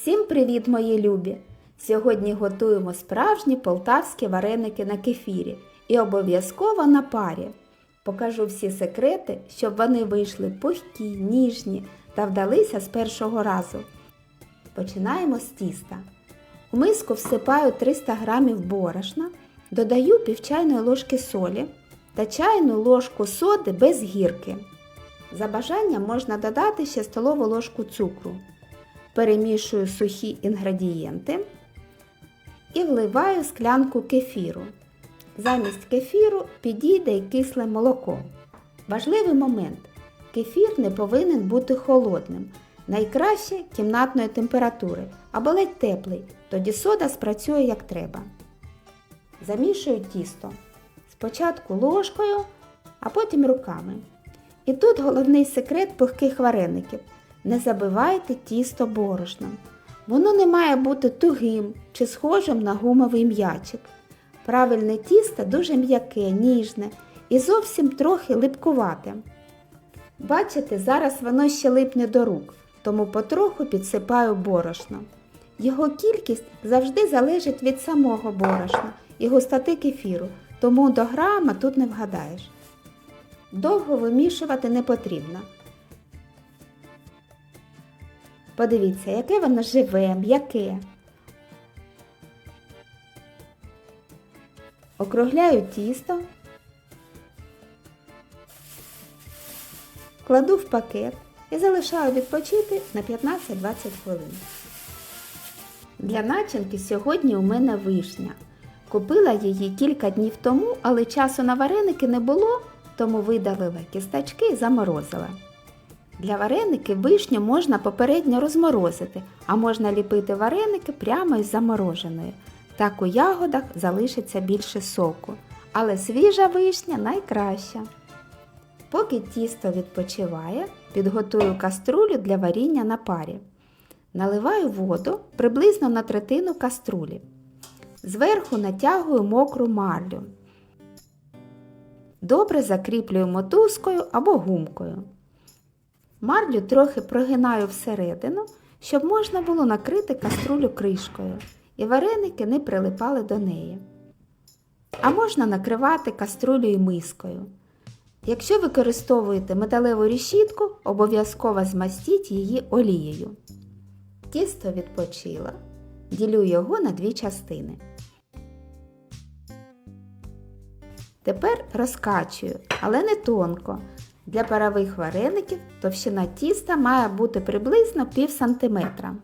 Всім привіт, мої любі! Сьогодні готуємо справжні полтавські вареники на кефірі і обов'язково на парі. Покажу всі секрети, щоб вони вийшли пухкі, ніжні та вдалися з першого разу. Починаємо з тіста. У миску всипаю 300 г борошна, додаю пів чайної ложки солі та чайну ложку соди без гірки. За бажанням можна додати ще столову ложку цукру. Перемішую сухі інгредієнти і вливаю склянку кефіру. Замість кефіру підійде і кисле молоко. Важливий момент. Кефір не повинен бути холодним. Найкраще кімнатної температури або ледь теплий, тоді сода спрацює як треба. Замішую тісто. Спочатку ложкою, а потім руками. І тут головний секрет пухких вареників. Не забивайте тісто борошном. Воно не має бути тугим чи схожим на гумовий м'ячик. Правильне тісто дуже м'яке, ніжне і зовсім трохи липкувате. Бачите, зараз воно ще липне до рук, тому потроху підсипаю борошно. Його кількість завжди залежить від самого борошна і густоти кефіру, тому до грама тут не вгадаєш. Довго вимішувати не потрібно. Подивіться, яке воно живе, м'яке. Округляю тісто, кладу в пакет і залишаю відпочити на 15-20 хвилин. Для начинки сьогодні у мене вишня. Купила її кілька днів тому, але часу на вареники не було, тому видалила кісточки і заморозила. Для вареників вишню можна попередньо розморозити, а можна ліпити вареники прямо із замороженої. Так у ягодах залишиться більше соку, але свіжа вишня найкраща. Поки тісто відпочиває, підготую каструлю для варіння на парі. Наливаю воду приблизно на третину каструлі. Зверху натягую мокру марлю. Добре закріплюю мотузкою або гумкою. Марлю трохи прогинаю всередину, щоб можна було накрити каструлю кришкою і вареники не прилипали до неї. А можна накривати каструлею мискою. Якщо використовуєте металеву решітку, обов'язково змастіть її олією. Тісто відпочило, ділю його на дві частини. Тепер розкачую, але не тонко. Для парових вареників товщина тіста має бути приблизно пів сантиметра.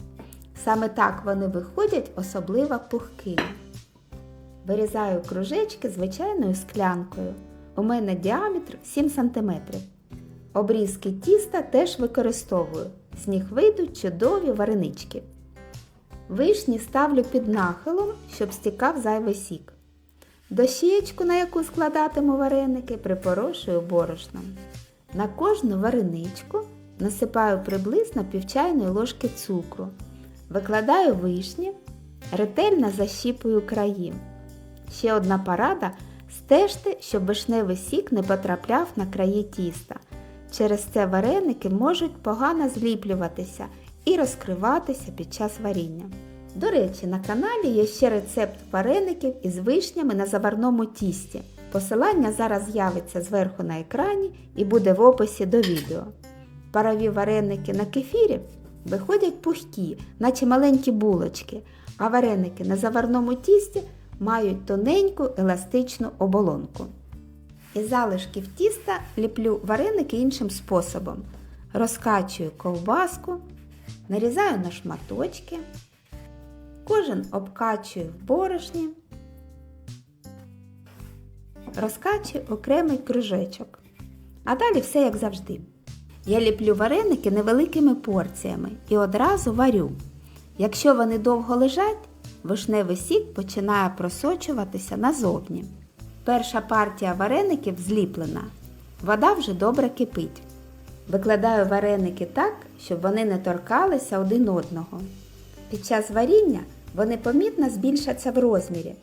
Саме так вони виходять особливо пухкими. Вирізаю кружечки звичайною склянкою. У мене діаметр 7 см. Обрізки тіста теж використовую. З них вийдуть чудові варенички. Вишні ставлю під нахилом, щоб стікав зайвий сік. Дощечку, на яку складатиму вареники, припорошую борошном. На кожну вареничку насипаю приблизно пів чайної ложки цукру. Викладаю вишні, ретельно защіпую краї. Ще одна порада – стежте, щоб вишневий сік не потрапляв на краї тіста. Через це вареники можуть погано зліплюватися і розкриватися під час варіння. До речі, на каналі є ще рецепт вареників із вишнями на заварному тісті. Посилання зараз з'явиться зверху на екрані і буде в описі до відео. Парові вареники на кефірі виходять пухкі, наче маленькі булочки, а вареники на заварному тісті мають тоненьку еластичну оболонку. Із залишків тіста ліплю вареники іншим способом. Розкачую ковбаску, нарізаю на шматочки, кожен обкачую в борошні, розкачую окремий кружечок. А далі все як завжди. Я ліплю вареники невеликими порціями і одразу варю. Якщо вони довго лежать, вишневий сік починає просочуватися назовні. Перша партія вареників зліплена. Вода вже добре кипить. Викладаю вареники так, щоб вони не торкалися один одного. Під час варіння вони помітно збільшаться в розмірі,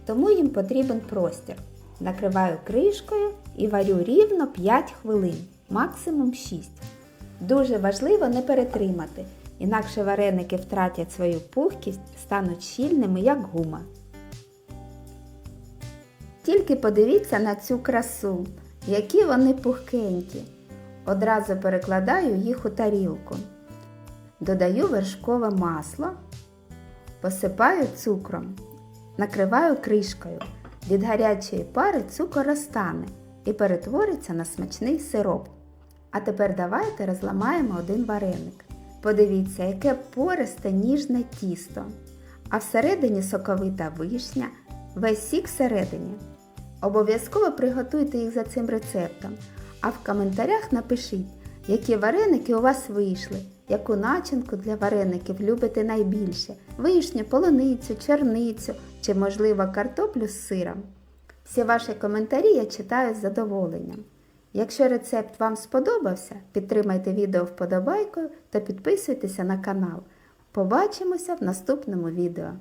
тому їм потрібен простір. Накриваю кришкою і варю рівно 5 хвилин, максимум 6. Дуже важливо не перетримати, інакше вареники втратять свою пухкість, стануть щільними, як гума. Тільки подивіться на цю красу, які вони пухкенькі. Одразу перекладаю їх у тарілку. Додаю вершкове масло, посипаю цукром, накриваю кришкою. Від гарячої пари цукор розтане і перетвориться на смачний сироп. А тепер давайте розламаємо один вареник. Подивіться, яке пористе ніжне тісто. А всередині соковита вишня, весь сік всередині. Обов'язково приготуйте їх за цим рецептом, а в коментарях напишіть, які вареники у вас вийшли, яку начинку для вареників любите найбільше – вишню, полуницю, чорницю чи, можливо, картоплю з сиром. Всі ваші коментарі я читаю з задоволенням. Якщо рецепт вам сподобався, підтримайте відео вподобайкою та підписуйтеся на канал. Побачимося в наступному відео.